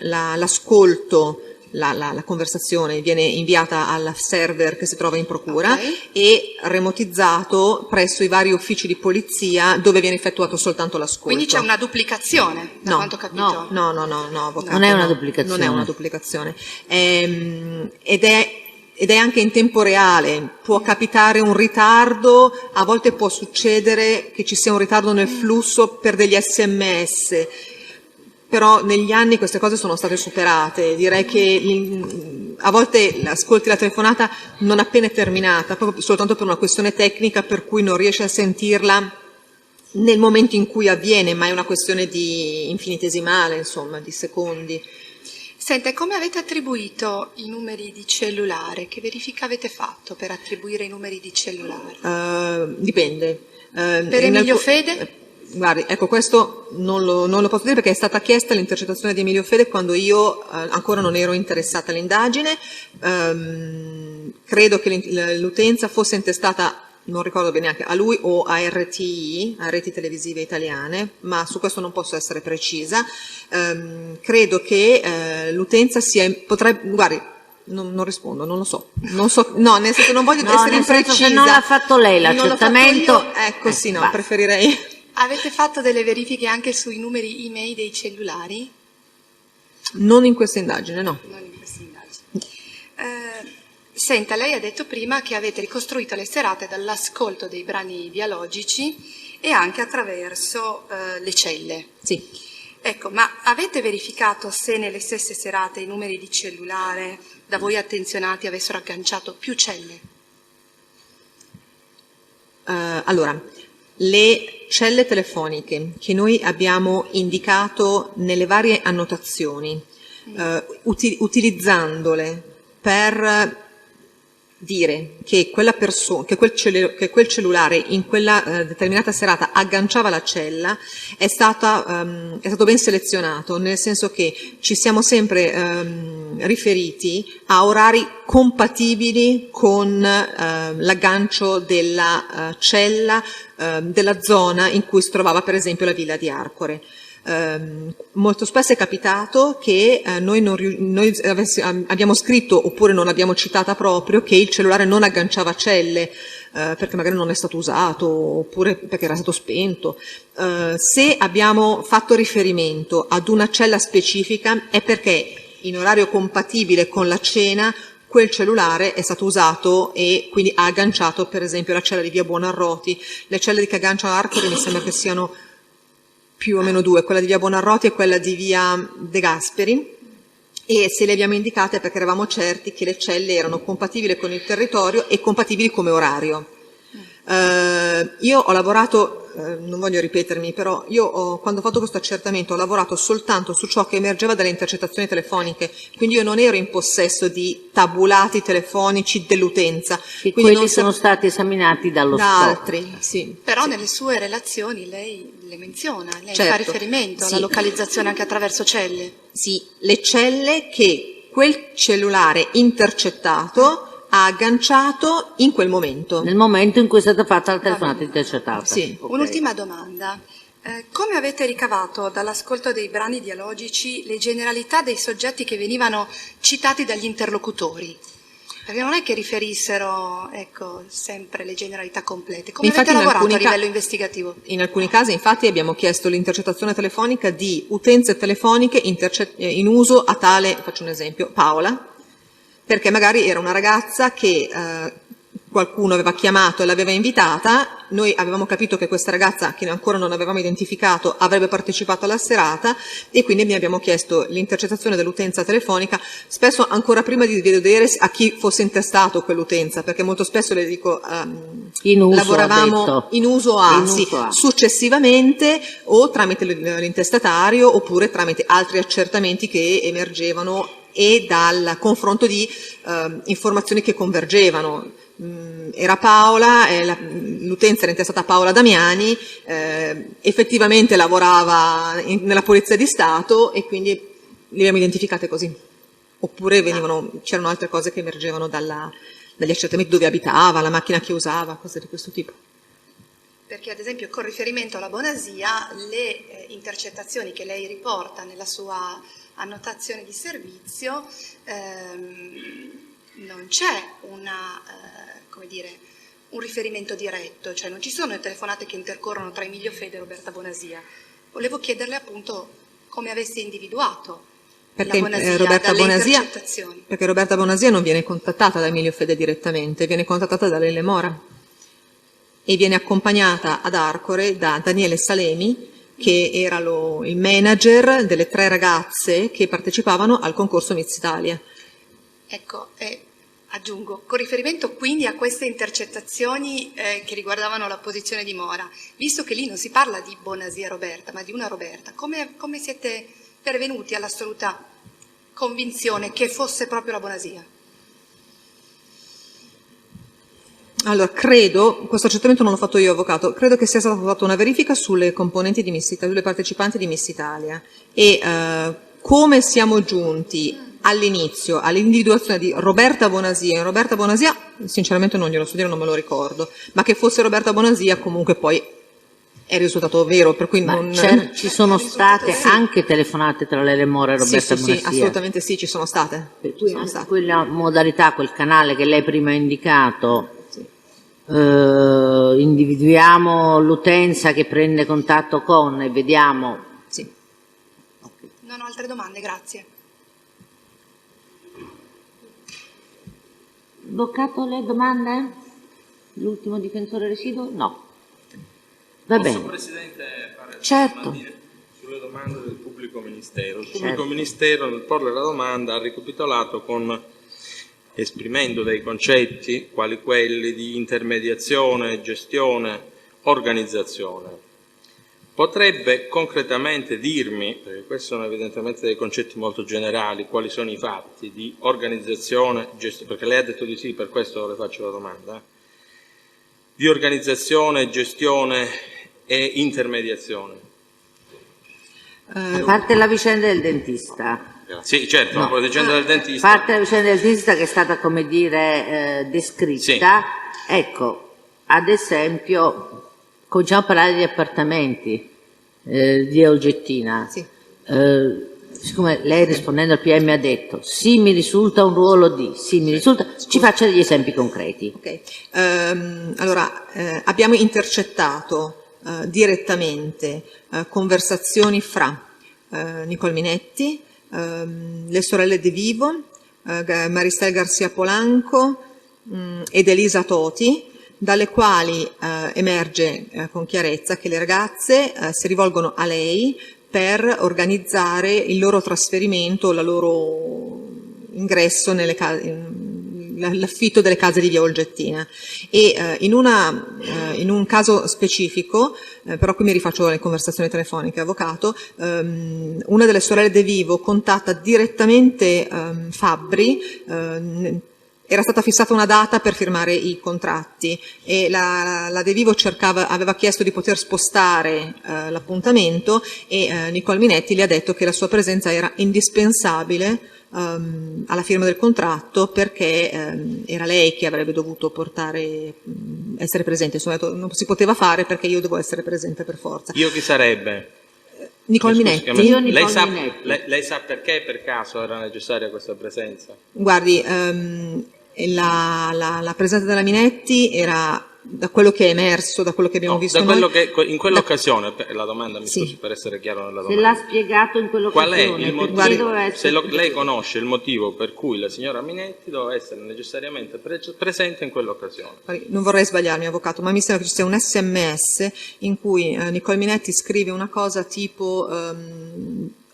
l'ascolto, la conversazione viene inviata al server che si trova in procura, Ok. e remotizzato presso i vari uffici di polizia dove viene effettuato soltanto l'ascolto. Quindi c'è una duplicazione, da No, quanto ho capito. no, avvocato, Non è una no. duplicazione. Non è una duplicazione. Ed è anche in tempo reale, può capitare un ritardo, a volte può succedere che ci sia un ritardo nel flusso per degli SMS, però negli anni queste cose sono state superate. Direi che a volte ascolti la telefonata non appena è terminata, proprio soltanto per una questione tecnica per cui non riesci a sentirla nel momento in cui avviene, ma è una questione di infinitesimale, insomma, di secondi. Senta, e come avete attribuito i numeri di cellulare? Che verifica avete fatto per attribuire i numeri di cellulare? Dipende. Per Emilio Fede? Guardi, ecco, questo non lo posso dire perché è stata chiesta l'intercettazione di Emilio Fede quando io ancora non ero interessata all'indagine. Credo che l'utenza fosse intestata, non ricordo bene neanche, a lui o a RTI, a Reti Televisive Italiane, ma su questo non posso essere precisa. Credo che l'utenza guardi, non rispondo, non lo so. No, nel senso non voglio No, essere nel senso, imprecisa. se non l'ha fatto lei Non l'ho fatto l'accertamento, io, ecco, sì, no, basta. preferirei. Avete fatto delle verifiche anche sui numeri email dei cellulari? Non in questa indagine, no. Non in questa indagine. Senta, lei ha detto prima che avete ricostruito le serate dall'ascolto dei brani dialogici e anche attraverso le celle. Sì. Ecco, ma avete verificato se nelle stesse serate i numeri di cellulare da voi attenzionati avessero agganciato più celle? Allora, le celle telefoniche che noi abbiamo indicato nelle varie annotazioni, utilizzandole per dire che quella persona, che quel cellulare in quella determinata serata agganciava la cella, è stato ben selezionato, nel senso che ci siamo sempre riferiti a orari compatibili con l'aggancio della cella della zona in cui si trovava per esempio la villa di Arcore. Molto spesso è capitato che noi abbiamo scritto oppure non abbiamo citata proprio che il cellulare non agganciava celle perché magari non è stato usato oppure perché era stato spento. Se abbiamo fatto riferimento ad una cella specifica è perché in orario compatibile con la cena quel cellulare è stato usato e quindi ha agganciato per esempio la cella di via Buonarroti. Le celle che agganciano Arcore mi sembra che siano più o meno due, quella di via Buonarroti e quella di via De Gasperi, e se le abbiamo indicate è perché eravamo certi che le celle erano compatibili con il territorio e compatibili come orario. Io ho lavorato, non voglio ripetermi, però quando ho fatto questo accertamento ho lavorato soltanto su ciò che emergeva dalle intercettazioni telefoniche, quindi io non ero in possesso di tabulati telefonici dell'utenza. Che quindi quelli sono stati esaminati dallo da SCOP. altri, sì. Però nelle sue relazioni lei le menziona, lei Certo, fa riferimento alla sì. localizzazione anche attraverso celle. Sì, le celle che quel cellulare intercettato ha agganciato in quel momento. Nel momento in cui è stata fatta la telefonata intercettata. Sì. Ok. Un'ultima domanda. Come avete ricavato dall'ascolto dei brani dialogici le generalità dei soggetti che venivano citati dagli interlocutori? Perché non è che riferissero, sempre le generalità complete. Come Infatti, avete in lavorato a alcuni livello investigativo? In alcuni casi, infatti, abbiamo chiesto l'intercettazione telefonica di utenze telefoniche in uso a tale, faccio un esempio, Paola, perché magari era una ragazza che qualcuno aveva chiamato e l'aveva invitata, noi avevamo capito che questa ragazza, che ancora non avevamo identificato, avrebbe partecipato alla serata e quindi ne abbiamo chiesto l'intercettazione dell'utenza telefonica, spesso ancora prima di vedere a chi fosse intestato quell'utenza, perché molto spesso le dico In uso, lavoravamo ha detto. in uso In sì, uso a. successivamente o tramite l'intestatario oppure tramite altri accertamenti che emergevano e dal confronto di informazioni che convergevano. era Paola, l'utenza era intestata a Paola Damiani, effettivamente lavorava nella Polizia di Stato e quindi le abbiamo identificate così. Oppure c'erano altre cose che emergevano dagli accertamenti, dove abitava, la macchina che usava, cose di questo tipo. Perché ad esempio con riferimento alla Bonasia le intercettazioni che lei riporta nella sua annotazione di servizio non c'è un riferimento diretto, cioè non ci sono le telefonate che intercorrono tra Emilio Fede e Roberta Bonasia. Volevo chiederle appunto come avesse individuato Perché la Bonasia Roberta dalle Bonasia, intercettazioni. perché Roberta Bonasia non viene contattata da Emilio Fede direttamente, viene contattata da Lele Mora e viene accompagnata ad Arcore da Daniele Salemi, che era il manager delle 3 ragazze che partecipavano al concorso Miss Italia. Ecco, aggiungo, con riferimento quindi a queste intercettazioni che riguardavano la posizione di Mora, visto che lì non si parla di Bonasia Roberta, ma di una Roberta, come siete pervenuti all'assoluta convinzione che fosse proprio la Bonasia? Allora, credo, questo accertamento non l'ho fatto io, avvocato, credo che sia stata fatta una verifica sulle componenti di Miss Italia, sulle partecipanti di Miss Italia e come siamo giunti all'inizio all'individuazione di Roberta Bonasia, sinceramente non glielo so dire, non me lo ricordo, ma che fosse Roberta Bonasia comunque poi è risultato vero, per cui ci sono state anche telefonate tra Lele Mora e Roberta Bonasia? Sì, assolutamente sì, ci sono state. Per cui quella modalità, quel canale che lei prima ha indicato, individuiamo l'utenza che prende contatto con e vediamo. Sì. Non ho altre domande, grazie. Avvocato, le domande? L'ultimo difensore residuo? No. Va Posso, bene. Presidente, fare Certo. domandine sulle domande del pubblico ministero? Il pubblico ministero, nel porre la domanda, ha ricapitolato esprimendo dei concetti quali quelli di intermediazione, gestione, organizzazione. Potrebbe concretamente dirmi, perché questi sono evidentemente dei concetti molto generali, quali sono i fatti di organizzazione, gestione, perché lei ha detto di sì, per questo le faccio la domanda, di organizzazione, gestione e intermediazione? A parte la vicenda del dentista. Sì, certo, No. la vicenda del A dentista. parte la vicenda del dentista che è stata, come dire, descritta, Sì. ecco, ad esempio, cominciamo a parlare di appartamenti di Olgettina. Sì. Siccome lei rispondendo al PM ha detto sì, mi risulta un ruolo di, sì, mi risulta, ci faccia degli esempi concreti. Ok. Allora, abbiamo intercettato direttamente conversazioni fra Nicole Minetti, le sorelle De Vivo, Maristel Garcia Polanco ed Elisa Toti, dalle quali emerge con chiarezza che le ragazze si rivolgono a lei per organizzare il loro trasferimento, il loro ingresso nelle l'affitto delle case di Via Olgettina. E in un caso specifico, però qui mi rifaccio alle conversazioni telefoniche, avvocato, una delle sorelle De Vivo contatta direttamente Fabbri. Era stata fissata una data per firmare i contratti e la De Vivo aveva chiesto di poter spostare l'appuntamento e Nicole Minetti le ha detto che la sua presenza era indispensabile alla firma del contratto perché era lei che avrebbe dovuto essere presente. Insomma, non si poteva fare perché io devo essere presente per forza. Io chi sarebbe? Nicole Scusi, Minetti? Io Nicole lei, Minetti. lei sa perché per caso era necessaria questa presenza? Guardi, la presenza della Minetti era, da quello che è emerso, da quello che abbiamo No, visto da quello noi, che in quell'occasione, la domanda mi Sì. scusi per essere chiaro nella Se domanda. l'ha spiegato in Qual è quell'occasione, il perché motivo? doveva Se essere lei conosce il motivo per cui la signora Minetti doveva essere necessariamente presente in quell'occasione? non vorrei sbagliarmi, avvocato, ma mi sembra che ci sia un SMS in cui Nicole Minetti scrive una cosa tipo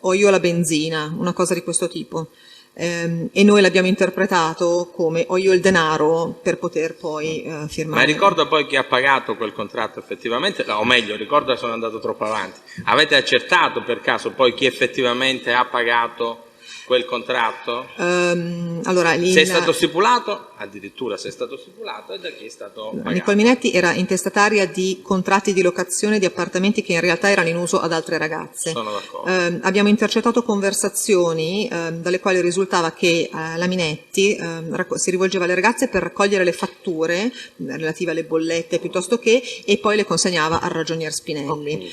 ho io la benzina, una cosa di questo tipo. E noi l'abbiamo interpretato come ho io il denaro per poter poi firmare. Ma ricorda poi chi ha pagato quel contratto effettivamente, o meglio, ricorda sono andato troppo avanti. Avete accertato per caso poi chi effettivamente ha pagato quel contratto? Allora, Se è stato stipulato, addirittura se è stato stipulato, e da chi è stato pagato? Nicole Minetti era intestataria di contratti di locazione di appartamenti che in realtà erano in uso ad altre ragazze. Sono d'accordo. Abbiamo intercettato conversazioni dalle quali risultava che la Minetti si rivolgeva alle ragazze per raccogliere le fatture relative alle bollette piuttosto che, e poi le consegnava al ragionier Spinelli.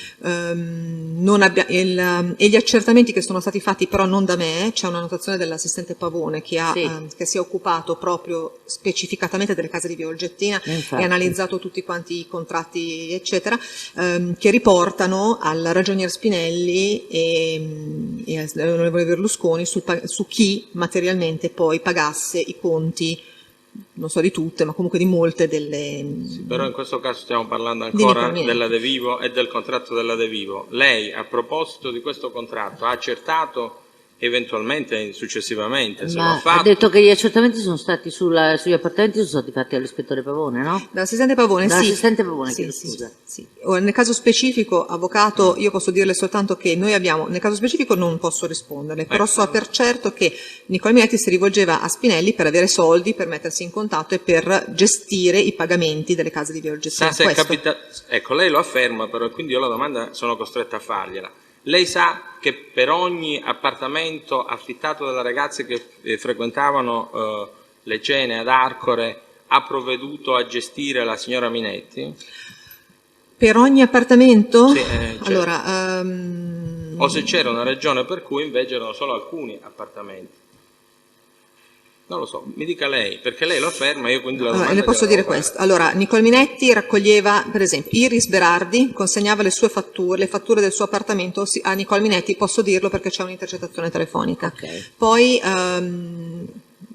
E gli accertamenti che sono stati fatti però non da me, c'è una notazione dell'assistente Pavone che si è occupato proprio specificatamente delle case di Via Olgettina e ha analizzato tutti quanti i contratti eccetera, che riportano al ragionier Spinelli e all'onorevole Berlusconi su chi materialmente poi pagasse i conti, non so di tutte, ma comunque di molte delle... Sì, però in questo caso stiamo parlando ancora della De Vivo e del contratto della De Vivo. Lei, a proposito di questo contratto, ha accertato eventualmente, successivamente, se Ma l'ha fatto? ha detto che gli accertamenti sono stati sugli appartamenti sono stati fatti all'ispettore Pavone, no? Dall'assistente Pavone, Dall'assistente Pavone, sì, chiedo scusa. sì. Ora, nel caso specifico, avvocato, io posso dirle soltanto che noi abbiamo, nel caso specifico non posso risponderle, però so per certo che Nicole Minetti si rivolgeva a Spinelli per avere soldi, per mettersi in contatto e per gestire i pagamenti delle case di Via Olgettina. Ecco, lei lo afferma, però quindi io la domanda sono costretta a fargliela. Lei sa che per ogni appartamento affittato dalle ragazze che frequentavano le cene ad Arcore ha provveduto a gestire la signora Minetti? Per ogni appartamento? Sì, certo. Allora, o se c'era una ragione per cui invece erano solo alcuni appartamenti? Non lo so, mi dica lei, perché lei lo afferma, io quindi la domanda... le posso dire questo. Allora, Nicole Minetti raccoglieva, per esempio, Iris Berardi consegnava le sue fatture, le fatture del suo appartamento a Nicole Minetti, posso dirlo perché c'è un'intercettazione telefonica. Okay. Poi,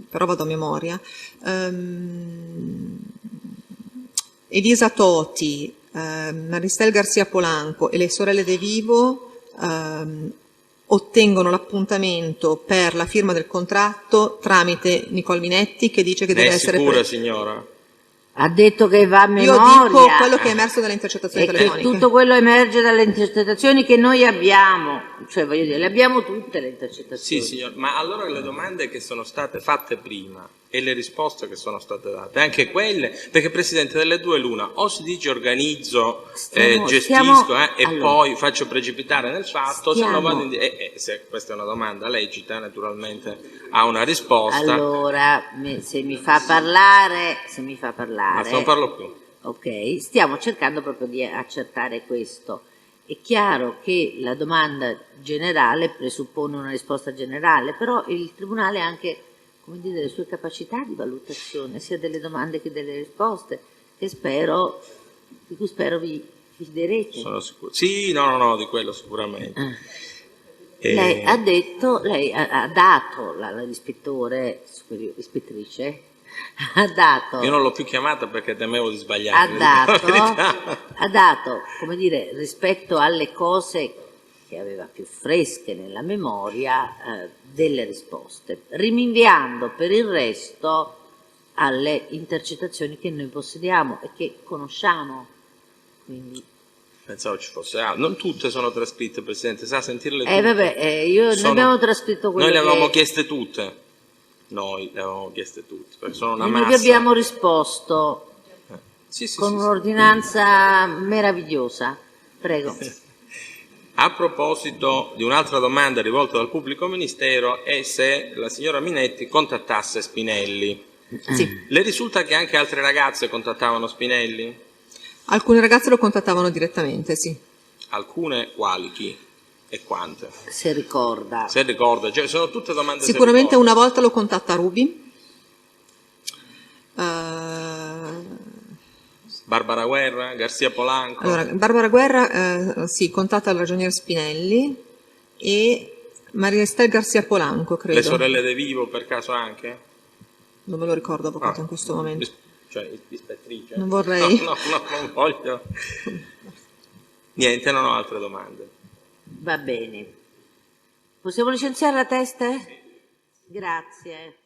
però vado a memoria, Elisa Toti, Maristel Garcia Polanco e le sorelle De Vivo ottengono l'appuntamento per la firma del contratto tramite Nicole Minetti che dice che deve essere... sicura, signora? Ha detto che va a memoria. Io dico quello che è emerso dalle intercettazioni telefoniche. Tutto quello emerge dalle intercettazioni che noi abbiamo, cioè voglio dire, le abbiamo tutte le intercettazioni. Sì, signor, ma allora le domande che sono state fatte prima e le risposte che sono state date, anche quelle, perché Presidente delle due l'una, o si dice organizzo, gestisco e allora, poi faccio precipitare nel fatto, se no vado se questa è una domanda lecita, naturalmente ha una risposta. Allora, se mi fa parlare... Ma non parlo più. Ok, stiamo cercando proprio di accertare questo. È chiaro che la domanda generale presuppone una risposta generale, però il Tribunale ha anche, come dire, le sue capacità di valutazione, sia delle domande che delle risposte, che di cui spero vi fiderete. Sono sicuro. Sì, no, di quello sicuramente. Lei ha dato l'ispettore, ispettrice, ha dato... Io non l'ho più chiamata perché temevo di sbagliare. Ha dato, come dire, rispetto alle cose che aveva più fresche nella memoria, delle risposte, rinviando per il resto alle intercettazioni che noi possediamo e che conosciamo. Quindi... Pensavo ci fosse altro. Non tutte sono trascritte, Presidente, sa sentirle tutte? Noi abbiamo trascritto quelle Noi le avevamo chieste tutte. Perché sono una massa. Noi vi abbiamo risposto con un'ordinanza meravigliosa. Prego. A proposito di un'altra domanda rivolta dal pubblico ministero è se la signora Minetti contattasse Spinelli. Sì. Le risulta che anche altre ragazze contattavano Spinelli? Alcune ragazze lo contattavano direttamente, sì. Alcune quali? Chi? E quante? Se ricorda, cioè sono tutte domande. Sicuramente una volta lo contatta Rubi. Barbara Guerra, Garcia Polanco. Allora, Barbara Guerra sì, contatta il ragionier Spinelli e Maristel Garcia Polanco, credo. Le sorelle De Vivo per caso anche? Non me lo ricordo, avvocato, in questo momento. Cioè, ispettrice? Non vorrei. No, non voglio. Niente, non ho altre domande. Va bene. Possiamo licenziare la testa? Grazie.